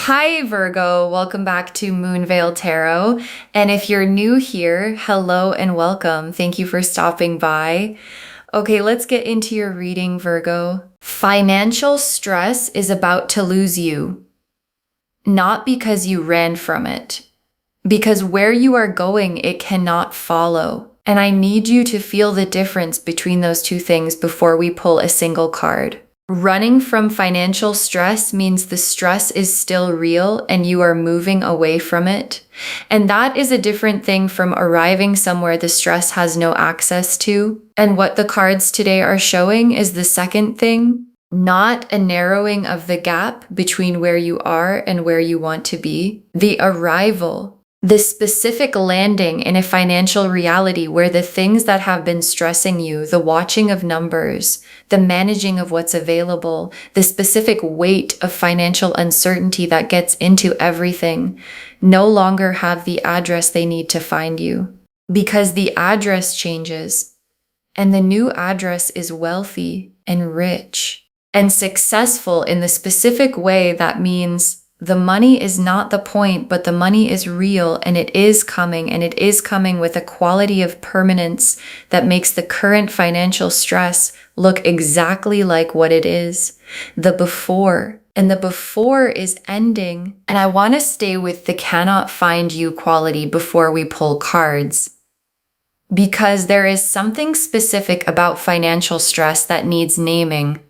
Hi Virgo, welcome back to Moonveil Tarot. And if you're new here, hello and welcome. Thank you for stopping by. Okay, let's get into your reading, Virgo. Financial stress is about to lose you, not because you ran from it, because where you are going, it cannot follow. And I need you to feel the difference between those two things before we pull a single card. Running from financial stress means the stress is still real and you are moving away from it. And that is a different thing from arriving somewhere the stress has no access to. And what the cards today are showing is the second thing, not a narrowing of the gap between where you are and where you want to be. The arrival, the specific landing in a financial reality where the things that have been stressing you, the watching of numbers, the managing of what's available, the specific weight of financial uncertainty that gets into everything, no longer have the address they need to find you. Because the address changes, and the new address is wealthy and rich and successful in the specific way that means the money is not the point, but the money is real and it is coming, and it is coming with a quality of permanence that makes the current financial stress look exactly like what it is, the before. And the before is ending. And I want to stay with the cannot find you quality before we pull cards, because there is something specific about financial stress that needs naming.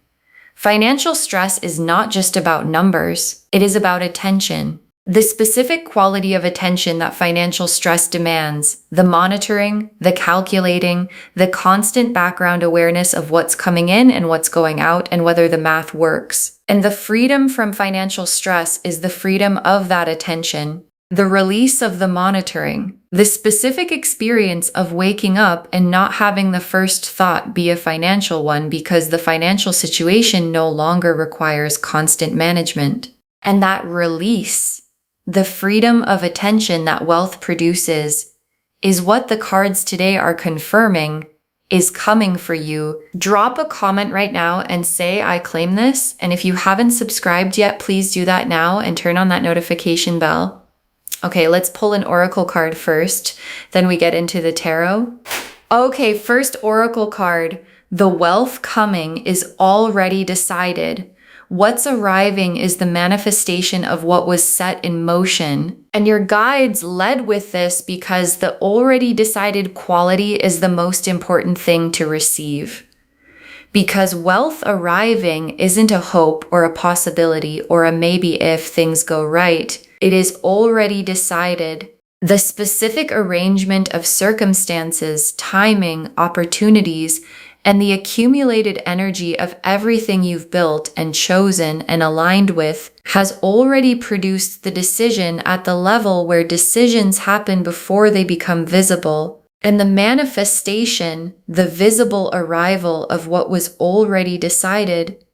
Financial stress is not just about numbers, it is about attention. The specific quality of attention that financial stress demands, the monitoring, the calculating, the constant background awareness of what's coming in and what's going out and whether the math works. And the freedom from financial stress is the freedom of that attention, the release of the monitoring, the specific experience of waking up and not having the first thought be a financial one because the financial situation no longer requires constant management. And that release, the freedom of attention that wealth produces, is what the cards today are confirming is coming for you. Drop a comment right now and say, I claim this. And if you haven't subscribed yet, please do that now and turn on that notification bell. Okay, let's pull an oracle card first, then we get into the tarot. Okay, first oracle card. The wealth coming is already decided. What's arriving is the manifestation of what was set in motion. And your guides led with this because the already decided quality is the most important thing to receive. Because wealth arriving isn't a hope or a possibility or a maybe if things go right. It is already decided. The specific arrangement of circumstances, timing, opportunities, and the accumulated energy of everything you've built and chosen and aligned with has already produced the decision at the level where decisions happen before they become visible. And the manifestation, the visible arrival of what was already decided,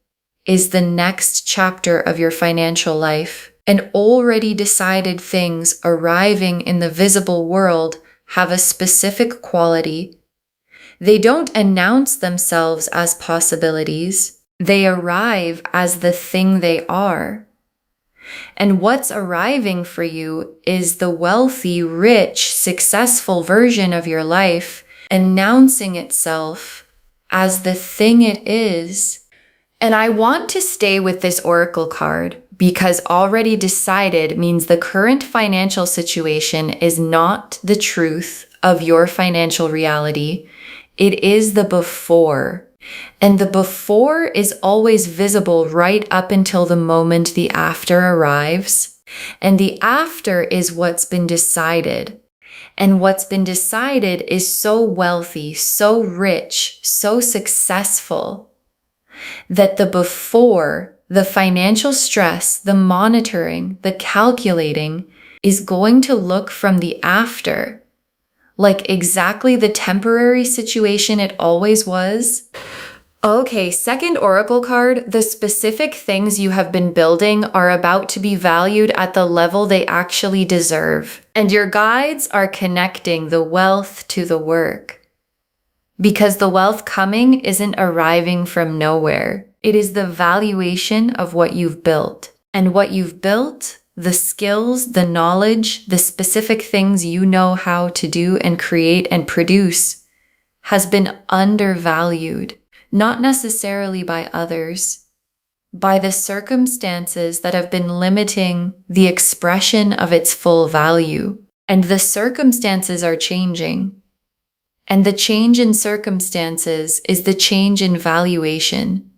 is the next chapter of your financial life. And already decided things arriving in the visible world have a specific quality. They don't announce themselves as possibilities. They arrive as the thing they are. And what's arriving for you is the wealthy, rich, successful version of your life announcing itself as the thing it is. And I want to stay with this oracle card because already decided means the current financial situation is not the truth of your financial reality. It is the before. And the before is always visible right up until the moment the after arrives. And the after is what's been decided. And what's been decided is so wealthy, so rich, so successful that the before, the financial stress, the monitoring, the calculating is going to look from the after, like exactly the temporary situation it always was. Okay, second oracle card, the specific things you have been building are about to be valued at the level they actually deserve. And your guides are connecting the wealth to the work. Because the wealth coming isn't arriving from nowhere. It is the valuation of what you've built. And what you've built, the skills, the knowledge, the specific things you know how to do and create and produce has been undervalued, not necessarily by others, by the circumstances that have been limiting the expression of its full value. And the circumstances are changing. And the change in circumstances is the change in valuation.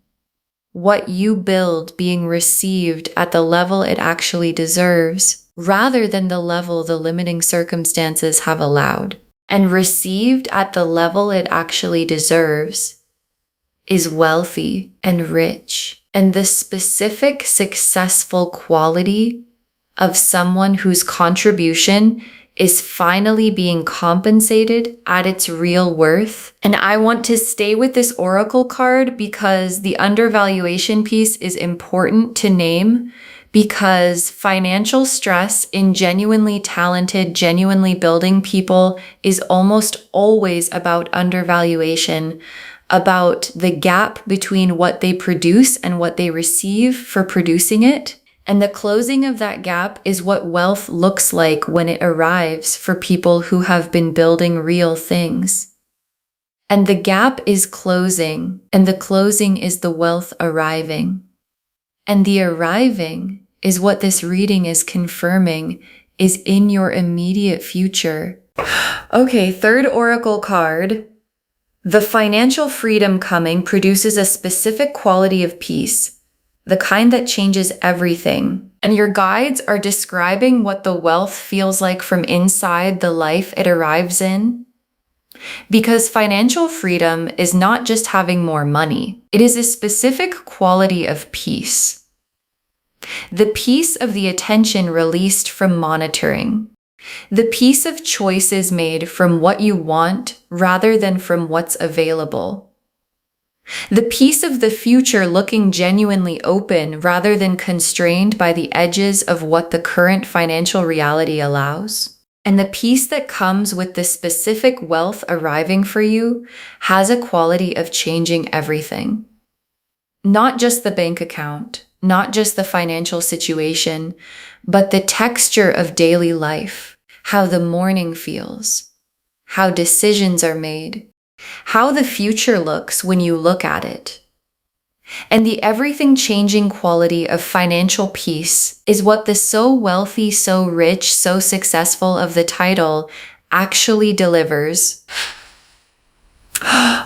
What you build being received at the level it actually deserves, rather than the level the limiting circumstances have allowed. And received at the level it actually deserves is wealthy and rich, and the specific successful quality of someone whose contribution is finally being compensated at its real worth. And I want to stay with this oracle card because the undervaluation piece is important to name, because financial stress in genuinely talented, genuinely building people is almost always about undervaluation, about the gap between what they produce and what they receive for producing it. And the closing of that gap is what wealth looks like when it arrives for people who have been building real things. And the gap is closing, and the closing is the wealth arriving. And the arriving is what this reading is confirming is in your immediate future. Okay, third oracle card. The financial freedom coming produces a specific quality of peace, the kind that changes everything. And your guides are describing what the wealth feels like from inside the life it arrives in. Because financial freedom is not just having more money. It is a specific quality of peace. The peace of the attention released from monitoring. The peace of choices made from what you want rather than from what's available. The peace of the future looking genuinely open rather than constrained by the edges of what the current financial reality allows. And the peace that comes with the specific wealth arriving for you has a quality of changing everything. Not just the bank account, not just the financial situation, but the texture of daily life, how the morning feels, how decisions are made, how the future looks when you look at it. And the everything-changing quality of financial peace is what the so wealthy, so rich, so successful of the title actually delivers.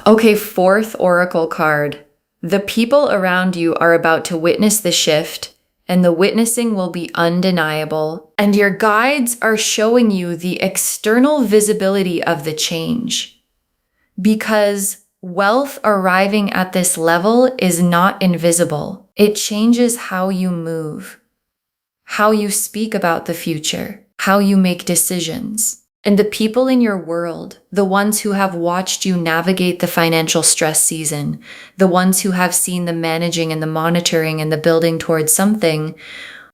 Okay, fourth oracle card. The people around you are about to witness the shift, and the witnessing will be undeniable. And your guides are showing you the external visibility of the change. Because wealth arriving at this level is not invisible. It changes how you move, how you speak about the future, how you make decisions. And the people in your world, the ones who have watched you navigate the financial stress season, the ones who have seen the managing and the monitoring and the building towards something,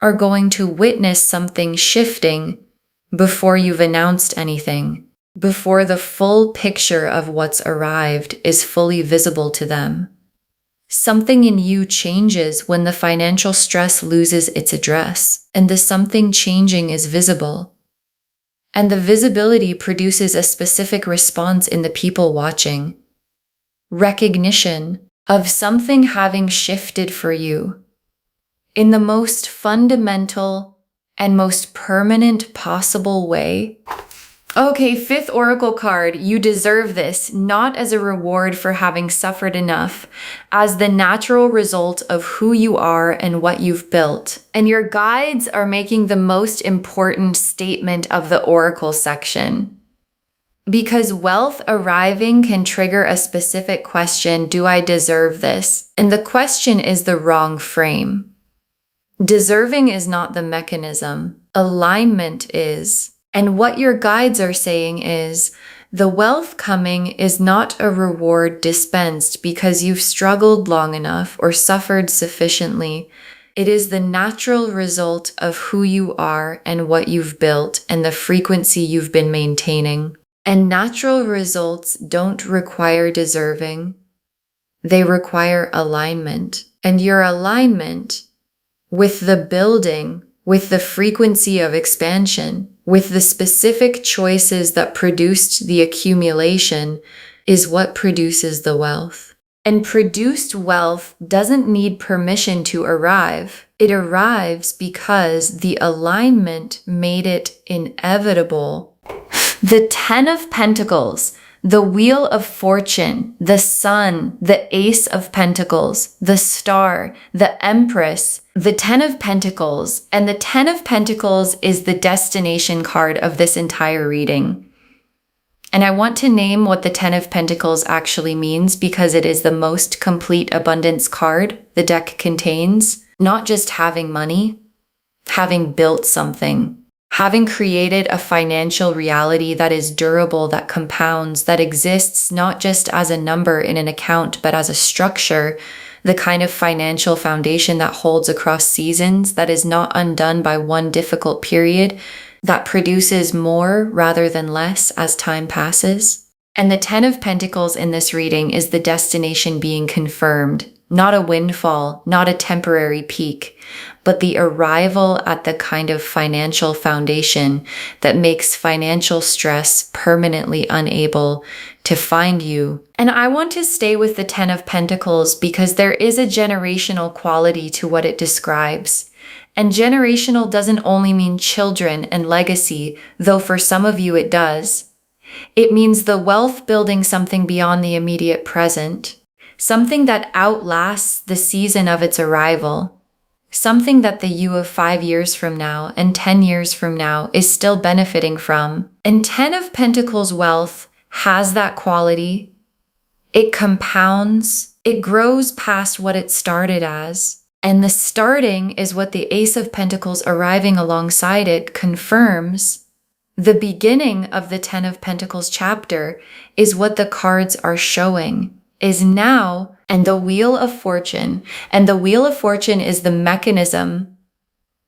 are going to witness something shifting before you've announced anything, before the full picture of what's arrived is fully visible to them. Something in you changes when the financial stress loses its address, and the something changing is visible. And the visibility produces a specific response in the people watching. Recognition of something having shifted for you in the most fundamental and most permanent possible way. Okay, fifth oracle card, you deserve this, not as a reward for having suffered enough, as the natural result of who you are and what you've built. And your guides are making the most important statement of the oracle section. Because wealth arriving can trigger a specific question, do I deserve this? And the question is the wrong frame. Deserving is not the mechanism. Alignment is. And what your guides are saying is, the wealth coming is not a reward dispensed because you've struggled long enough or suffered sufficiently. It is the natural result of who you are and what you've built and the frequency you've been maintaining. And natural results don't require deserving. They require alignment. And your alignment with the building with the frequency of expansion, with the specific choices that produced the accumulation, is what produces the wealth. And produced wealth doesn't need permission to arrive. It arrives because the alignment made it inevitable. The Ten of Pentacles, the Wheel of Fortune, the Sun, the Ace of Pentacles, the Star, the Empress, the Ten of Pentacles, and the Ten of Pentacles is the destination card of this entire reading. And I want to name what the Ten of Pentacles actually means because it is the most complete abundance card the deck contains. Not just having money, having built something, having created a financial reality that is durable, that compounds, that exists not just as a number in an account, but as a structure, the kind of financial foundation that holds across seasons, that is not undone by one difficult period, that produces more rather than less as time passes. And the Ten of Pentacles in this reading is the destination being confirmed, not a windfall, not a temporary peak, but the arrival at the kind of financial foundation that makes financial stress permanently unable to find you. And I want to stay with the Ten of Pentacles because there is a generational quality to what it describes. And generational doesn't only mean children and legacy, though for some of you it does. It means the wealth building something beyond the immediate present, something that outlasts the season of its arrival, something that the you of 5 years from now and 10 years from now is still benefiting from. And Ten of Pentacles wealth has that quality. It compounds, it grows past what it started as. And the starting is what the Ace of Pentacles arriving alongside it confirms. The beginning of the Ten of Pentacles chapter is what the cards are showing, is now, and the Wheel of Fortune. And the Wheel of Fortune is the mechanism,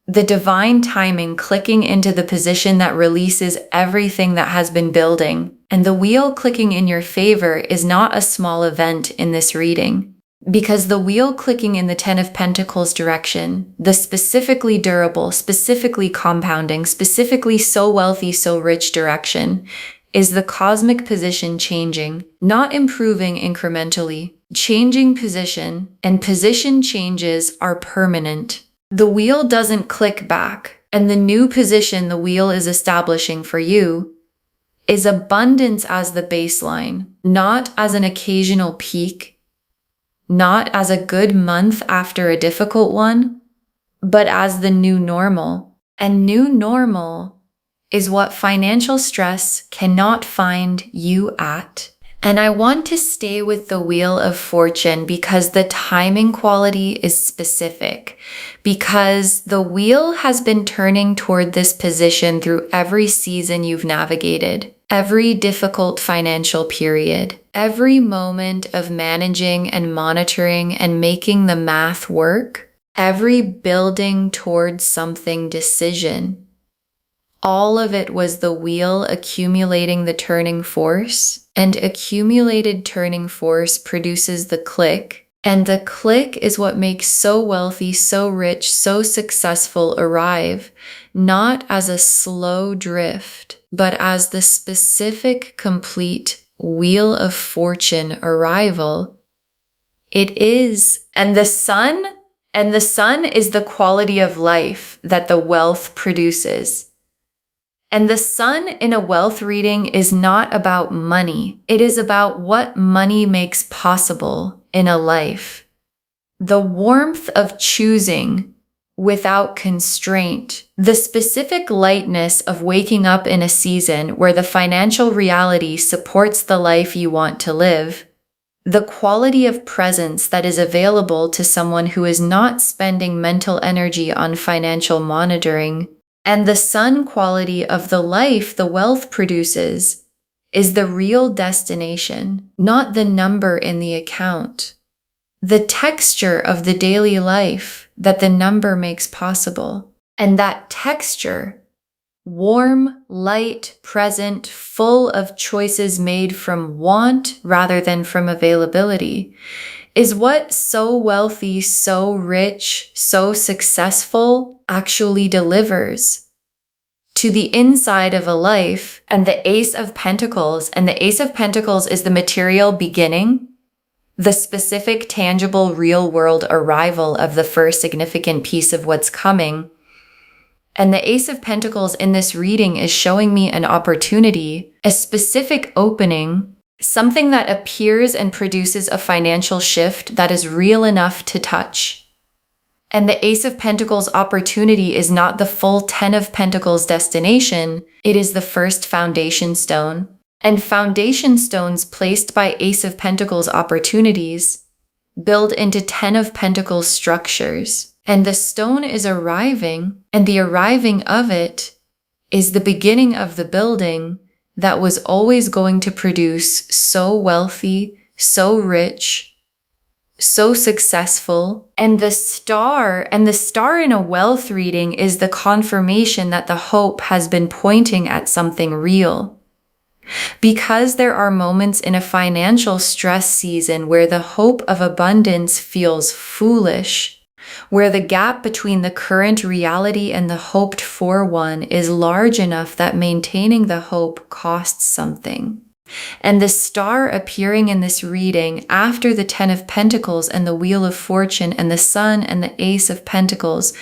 the divine timing clicking into the position that releases everything that has been building. And the wheel clicking in your favor is not a small event in this reading. Because the wheel clicking in the Ten of Pentacles direction, the specifically durable, specifically compounding, specifically so wealthy, so rich direction, is the cosmic position changing, not improving incrementally, changing position, and position changes are permanent. The wheel doesn't click back, and the new position the wheel is establishing for you is abundance as the baseline, not as an occasional peak, not as a good month after a difficult one, but as the new normal. And new normal is what financial stress cannot find you at. And I want to stay with the Wheel of Fortune because the timing quality is specific, because the wheel has been turning toward this position through every season you've navigated, every difficult financial period, every moment of managing and monitoring and making the math work, every building towards something decision. All of it was the wheel accumulating the turning force, and accumulated turning force produces the click, and the click is what makes so wealthy, so rich, so successful arrive, not as a slow drift, but as the specific, complete Wheel of Fortune arrival. It is, and the sun is the quality of life that the wealth produces. And the sun in a wealth reading is not about money. It is about what money makes possible in a life. The warmth of choosing without constraint. The specific lightness of waking up in a season where the financial reality supports the life you want to live. The quality of presence that is available to someone who is not spending mental energy on financial monitoring. And the sun quality of the life the wealth produces is the real destination, not the number in the account. The texture of the daily life that the number makes possible. And that texture, warm, light, present, full of choices made from want rather than from availability, is what so wealthy, so rich, so successful actually delivers to the inside of a life. And the Ace of Pentacles, and the Ace of Pentacles is the material beginning, the specific, tangible, real world arrival of the first significant piece of what's coming. And the Ace of Pentacles in this reading is showing me an opportunity, a specific opening, something that appears and produces a financial shift that is real enough to touch. And the Ace of Pentacles opportunity is not the full 10 of Pentacles destination, it is the first foundation stone. And foundation stones placed by Ace of Pentacles opportunities build into 10 of Pentacles structures. And the stone is arriving, and the arriving of it is the beginning of the building that was always going to produce so wealthy, so rich, so successful. And the star in a wealth reading is the confirmation that the hope has been pointing at something real. Because there are moments in a financial stress season where the hope of abundance feels foolish, where the gap between the current reality and the hoped for one is large enough that maintaining the hope costs something. And the star appearing in this reading after the 10 of Pentacles and the Wheel of Fortune and the Sun and the Ace of Pentacles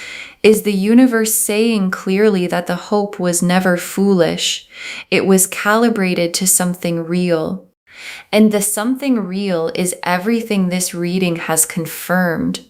is the universe saying clearly that the hope was never foolish. It was calibrated to something real. And the something real is everything this reading has confirmed.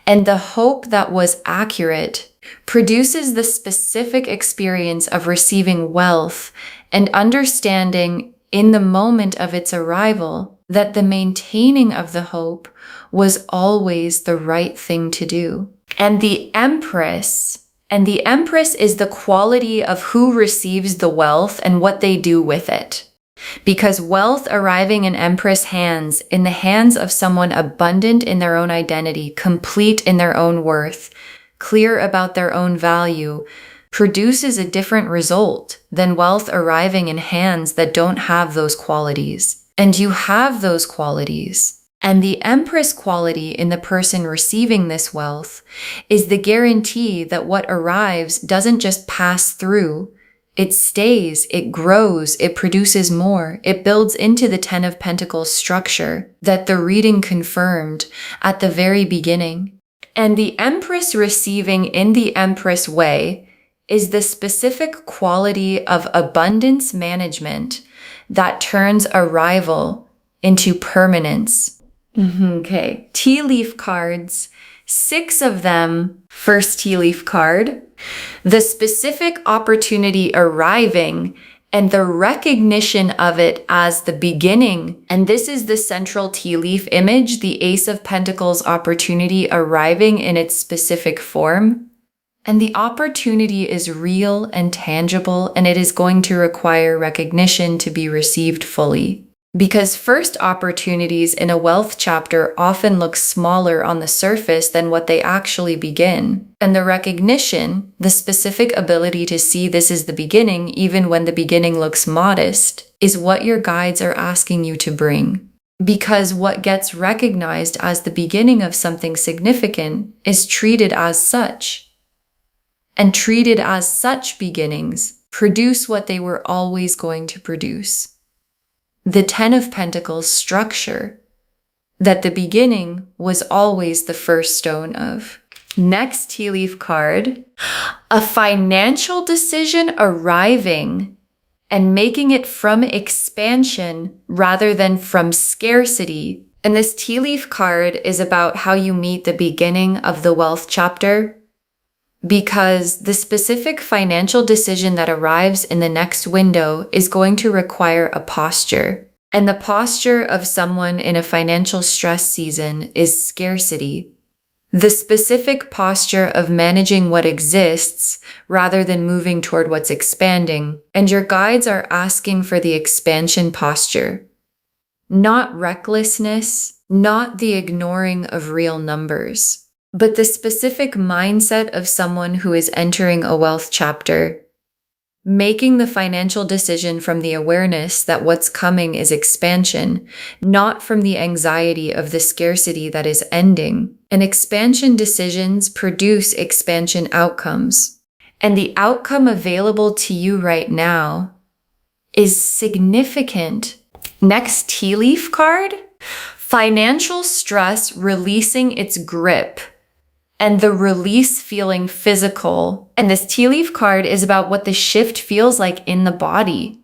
And the hope that was accurate produces the specific experience of receiving wealth and understanding in the moment of its arrival that the maintaining of the hope was always the right thing to do. And the Empress is the quality of who receives the wealth and what they do with it. Because wealth arriving in Empress hands, in the hands of someone abundant in their own identity, complete in their own worth, clear about their own value, produces a different result than wealth arriving in hands that don't have those qualities. And you have those qualities. And the Empress quality in the person receiving this wealth is the guarantee that what arrives doesn't just pass through. It stays, it grows, it produces more. It builds into the 10 of Pentacles structure that the reading confirmed at the very beginning. And the Empress receiving in the Empress way is the specific quality of abundance management that turns arrival into permanence. Okay, tea leaf cards, 6 of them. First tea leaf card, the specific opportunity arriving and the recognition of it as the beginning. And this is the central tea leaf image, the Ace of Pentacles opportunity arriving in its specific form. And the opportunity is real and tangible, and it is going to require recognition to be received fully. Because first opportunities in a wealth chapter often look smaller on the surface than what they actually begin. And the recognition, the specific ability to see this is the beginning, even when the beginning looks modest, is what your guides are asking you to bring. Because what gets recognized as the beginning of something significant is treated as such. And treated as such beginnings produce what they were always going to produce. The 10 of Pentacles structure that the beginning was always the first stone of. Next tea leaf card, a financial decision arriving and making it from expansion rather than from scarcity. And this tea leaf card is about how you meet the beginning of the wealth chapter. Because the specific financial decision that arrives in the next window is going to require a posture. And the posture of someone in a financial stress season is scarcity. The specific posture of managing what exists rather than moving toward what's expanding. And your guides are asking for the expansion posture. Not recklessness, not the ignoring of real numbers. But the specific mindset of someone who is entering a wealth chapter, making the financial decision from the awareness that what's coming is expansion, not from the anxiety of the scarcity that is ending. And expansion decisions produce expansion outcomes. And the outcome available to you right now is significant. Next tea leaf card, financial stress releasing its grip and the release feeling physical. And this tea leaf card is about what the shift feels like in the body.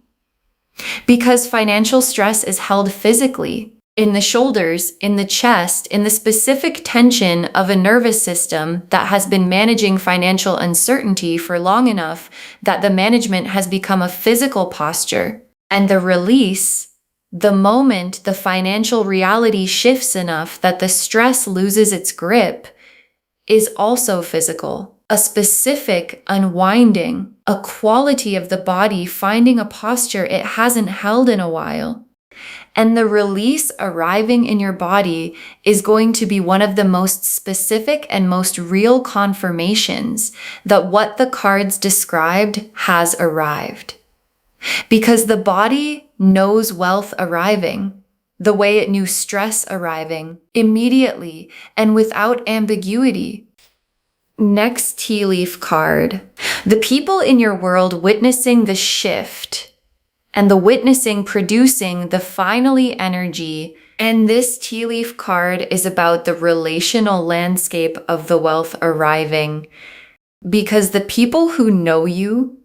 Because financial stress is held physically, in the shoulders, in the chest, in the specific tension of a nervous system that has been managing financial uncertainty for long enough that the management has become a physical posture. And the release, the moment the financial reality shifts enough that the stress loses its grip, is also physical. A specific unwinding, a quality of the body finding a posture it hasn't held in a while. And the release arriving in your body is going to be one of the most specific and most real confirmations that what the cards described has arrived. Because the body knows wealth arriving, the way it knew stress arriving, immediately and without ambiguity. Next tea leaf card. The people in your world witnessing the shift and the witnessing producing the finally energy. And this tea leaf card is about the relational landscape of the wealth arriving. Because the people who know you,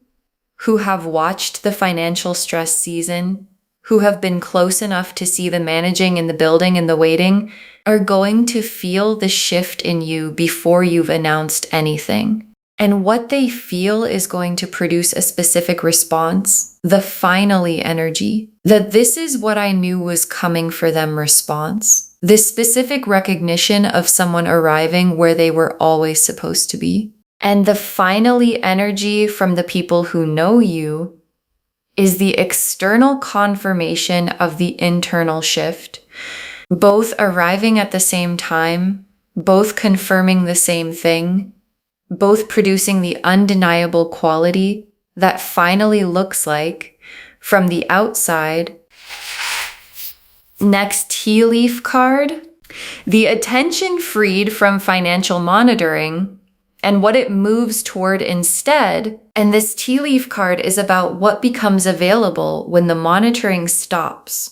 who have watched the financial stress season, who have been close enough to see the managing and the building and the waiting, are going to feel the shift in you before you've announced anything. And what they feel is going to produce a specific response, the finally energy, that this is what I knew was coming for them response, this specific recognition of someone arriving where they were always supposed to be. And the finally energy from the people who know you is the external confirmation of the internal shift, both arriving at the same time, both confirming the same thing, both producing the undeniable quality that finally looks like from the outside. Next tea leaf card, the attention freed from financial monitoring and what it moves toward instead. And this tea leaf card is about what becomes available when the monitoring stops.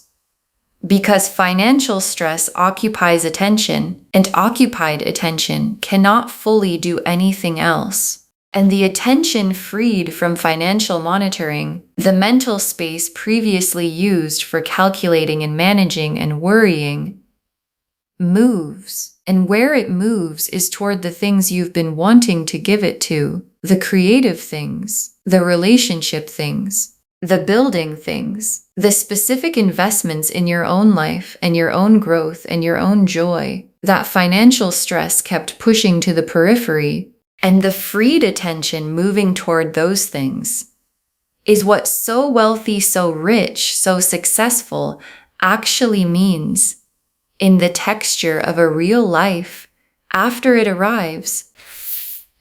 Because financial stress occupies attention, and occupied attention cannot fully do anything else. And the attention freed from financial monitoring, the mental space previously used for calculating and managing and worrying, moves. And where it moves is toward the things you've been wanting to give it to, the creative things, the relationship things, the building things, the specific investments in your own life and your own growth and your own joy that financial stress kept pushing to the periphery. And the freed attention moving toward those things is what so wealthy, so rich, so successful actually means in the texture of a real life after it arrives.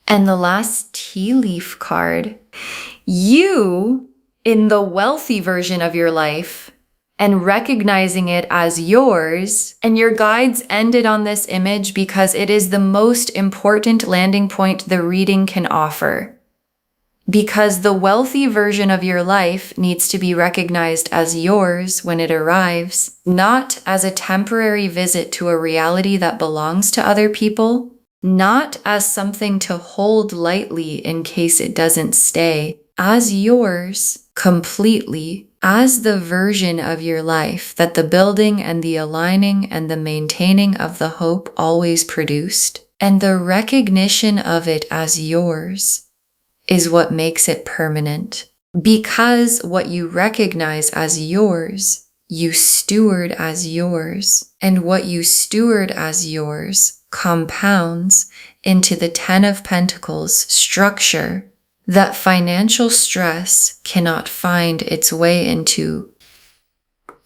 And the last tea leaf card, you in the wealthy version of your life and recognizing it as yours. And your guides ended on this image because it is the most important landing point the reading can offer. Because the wealthy version of your life needs to be recognized as yours when it arrives, not as a temporary visit to a reality that belongs to other people, not as something to hold lightly in case it doesn't stay, as yours completely, as the version of your life that the building and the aligning and the maintaining of the hope always produced, and the recognition of it as yours is what makes it permanent. Because what you recognize as yours, you steward as yours, and what you steward as yours compounds into the Ten of Pentacles structure that financial stress cannot find its way into.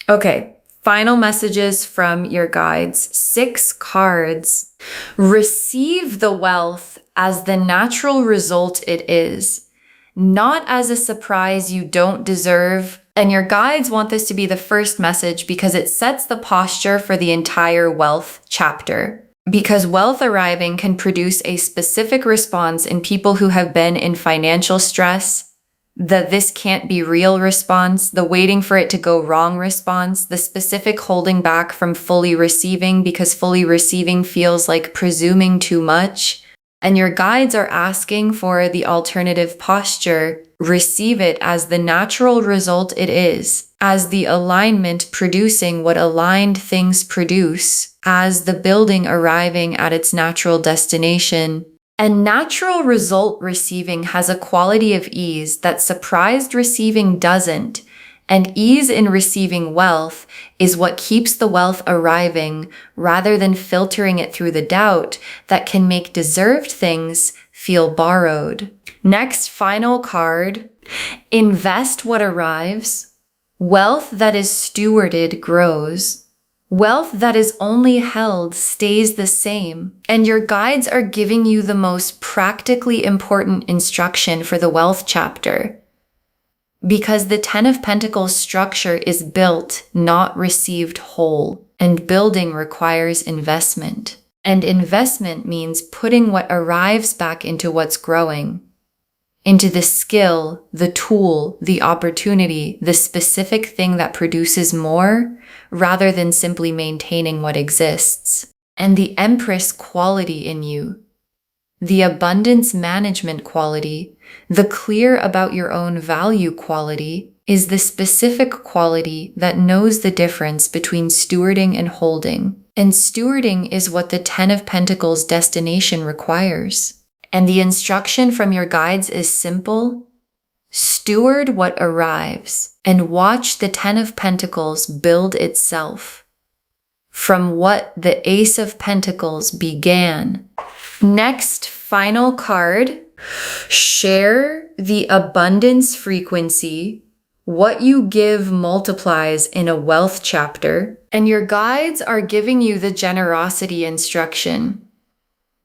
Okay, final messages from your guides. 6 cards. Receive the wealth as the natural result it is, not as a surprise you don't deserve. And your guides want this to be the first message because it sets the posture for the entire wealth chapter. Because wealth arriving can produce a specific response in people who have been in financial stress, the "this can't be real" response, the waiting for it to go wrong response, the specific holding back from fully receiving because fully receiving feels like presuming too much. And your guides are asking for the alternative posture. Receive it as the natural result it is, as the alignment producing what aligned things produce, as the building arriving at its natural destination. And natural result receiving has a quality of ease that surprised receiving doesn't. And ease in receiving wealth is what keeps the wealth arriving rather than filtering it through the doubt that can make deserved things feel borrowed. Next, final card. Invest what arrives. Wealth that is stewarded grows. Wealth that is only held stays the same. And your guides are giving you the most practically important instruction for the wealth chapter. Because the Ten of Pentacles structure is built, not received whole, and building requires investment. And investment means putting what arrives back into what's growing, into the skill, the tool, the opportunity, the specific thing that produces more, rather than simply maintaining what exists. And the Empress quality in you, the abundance management quality, the clear about your own value quality, is the specific quality that knows the difference between stewarding and holding. And stewarding is what the Ten of Pentacles destination requires. And the instruction from your guides is simple. Steward what arrives and watch the Ten of Pentacles build itself from what the Ace of Pentacles began. Next, final card. Share the abundance frequency. What you give multiplies in a wealth chapter. And your guides are giving you the generosity instruction.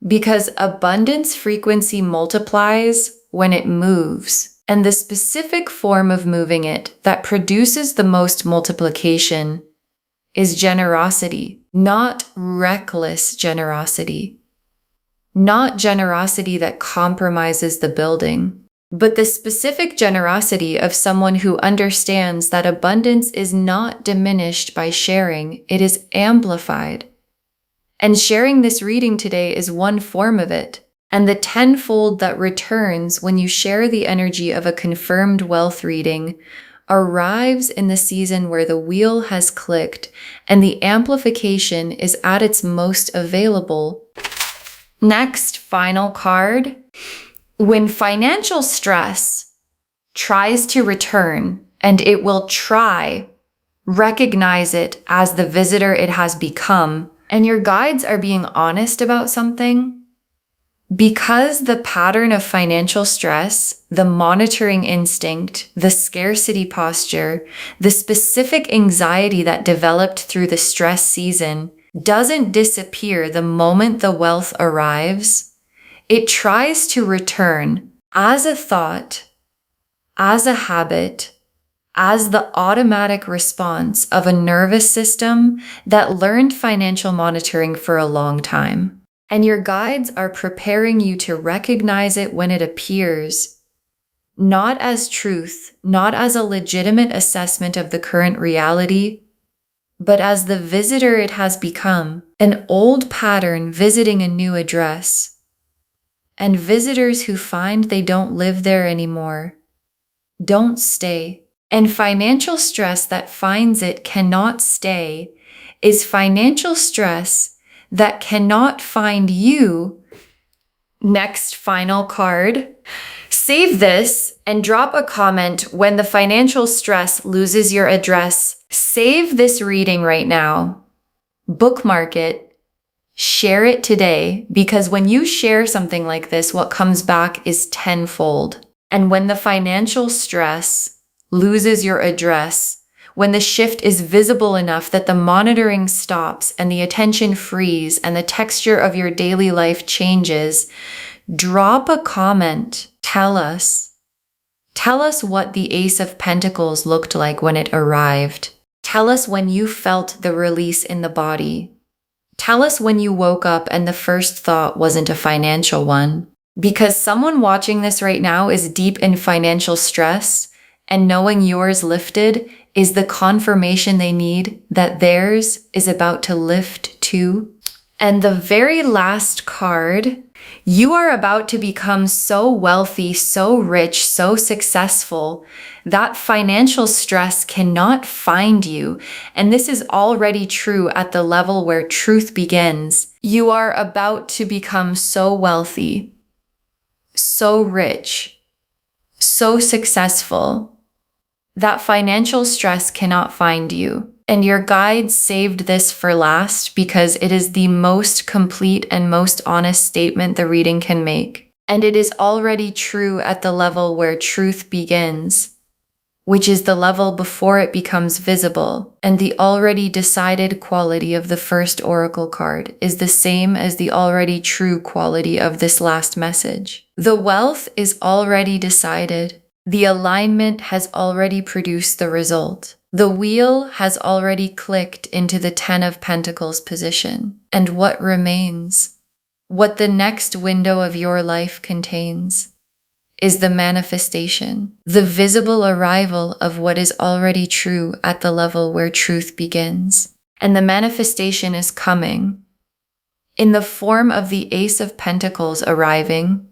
Because abundance frequency multiplies when it moves, and the specific form of moving it that produces the most multiplication is generosity, not reckless generosity. Not generosity that compromises the building, but the specific generosity of someone who understands that abundance is not diminished by sharing, it is amplified. And sharing this reading today is one form of it. And the tenfold that returns when you share the energy of a confirmed wealth reading arrives in the season where the wheel has clicked and the amplification is at its most available. Next, final card. When financial stress tries to return, and it will try, recognize it as the visitor it has become. And your guides are being honest about something. Because the pattern of financial stress, the monitoring instinct, the scarcity posture, the specific anxiety that developed through the stress season doesn't disappear the moment the wealth arrives, it tries to return as a thought, as a habit, as the automatic response of a nervous system that learned financial monitoring for a long time. And your guides are preparing you to recognize it when it appears, not as truth, not as a legitimate assessment of the current reality, but as the visitor it has become, an old pattern visiting a new address. And visitors who find they don't live there anymore don't stay. And financial stress that finds it cannot stay is financial stress that cannot find you. Next, final card. Save this and drop a comment when the financial stress loses your address. Save this reading right now. Bookmark it. Share it today, because when you share something like this, what comes back is tenfold. And when the financial stress loses your address, when the shift is visible enough that the monitoring stops and the attention frees and the texture of your daily life changes, drop a comment. Tell us. Tell us what the Ace of Pentacles looked like when it arrived. Tell us when you felt the release in the body. Tell us when you woke up and the first thought wasn't a financial one. Because someone watching this right now is deep in financial stress, and knowing yours lifted is the confirmation they need that theirs is about to lift too. And the very last card, you are about to become so wealthy, so rich, so successful that financial stress cannot find you. And this is already true at the level where truth begins. You are about to become so wealthy, so rich, so successful that financial stress cannot find you. And your guide saved this for last because it is the most complete and most honest statement the reading can make. And it is already true at the level where truth begins, which is the level before it becomes visible. And the already decided quality of the first oracle card is the same as the already true quality of this last message. The wealth is already decided. The alignment has already produced the result. The wheel has already clicked into the 10 of Pentacles position. And what remains, what the next window of your life contains, is the manifestation, the visible arrival of what is already true at the level where truth begins. And the manifestation is coming in the form of the Ace of Pentacles arriving,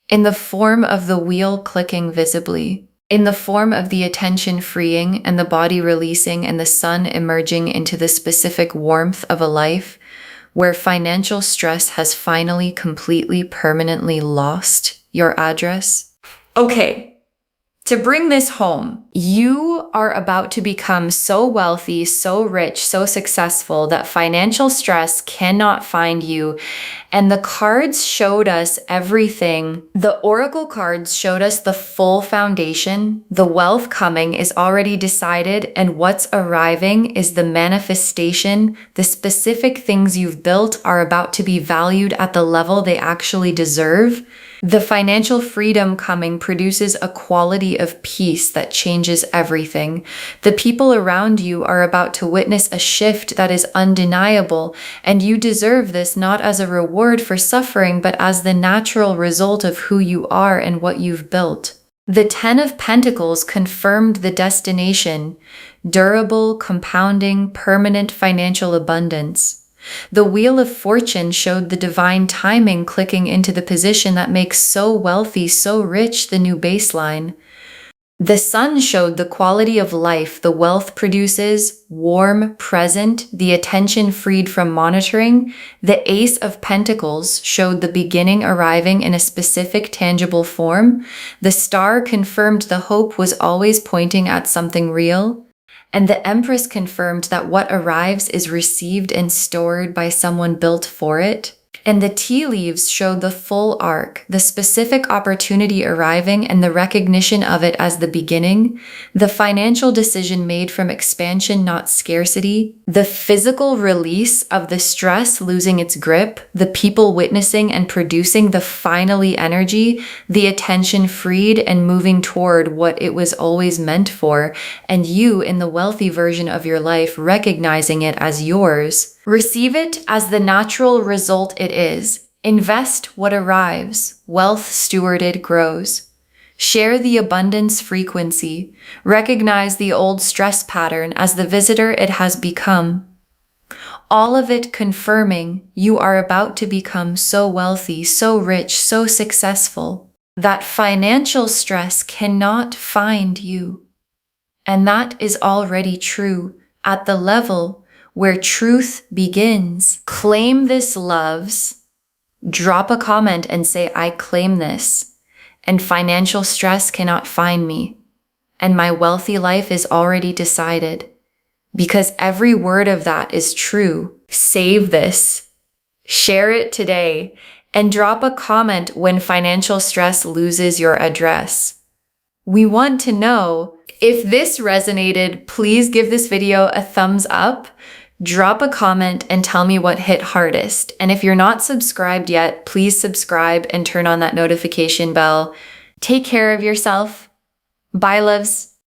in the form of the wheel clicking visibly, in the form of the attention freeing and the body releasing and the sun emerging into the specific warmth of a life where financial stress has finally completely permanently lost your address. Okay. To bring this home, you are about to become so wealthy, so rich, so successful that financial stress cannot find you. And the cards showed us everything. The oracle cards showed us the full foundation. The wealth coming is already decided, and what's arriving is the manifestation. The specific things you've built are about to be valued at the level they actually deserve. The financial freedom coming produces a quality of peace that changes everything. The people around you are about to witness a shift that is undeniable, and you deserve this not as a reward for suffering, but as the natural result of who you are and what you've built. The 10 of Pentacles confirmed the destination: durable, compounding, permanent financial abundance. The Wheel of Fortune showed the divine timing clicking into the position that makes so wealthy, so rich the new baseline. The Sun showed the quality of life the wealth produces, warm, present, the attention freed from monitoring. The Ace of Pentacles showed the beginning arriving in a specific tangible form. The Star confirmed the hope was always pointing at something real. And the Empress confirmed that what arrives is received and stored by someone built for it. And the tea leaves showed the full arc, the specific opportunity arriving and the recognition of it as the beginning, the financial decision made from expansion, not scarcity, the physical release of the stress losing its grip, the people witnessing and producing the finally energy, the attention freed and moving toward what it was always meant for, and you in the wealthy version of your life recognizing it as yours. Receive it as the natural result it is. Invest what arrives. Wealth stewarded grows. Share the abundance frequency. Recognize the old stress pattern as the visitor it has become. All of it confirming you are about to become so wealthy, so rich, so successful that financial stress cannot find you. And that is already true at the level where truth begins. Claim this, loves. Drop a comment and say, I claim this, and financial stress cannot find me, and my wealthy life is already decided. Because every word of that is true. Save this. Share it today, and drop a comment when financial stress loses your address. We want to know. If this resonated, please give this video a thumbs up. Drop a comment and tell me what hit hardest. And if you're not subscribed yet, please subscribe and turn on that notification bell. Take care of yourself. Bye, loves.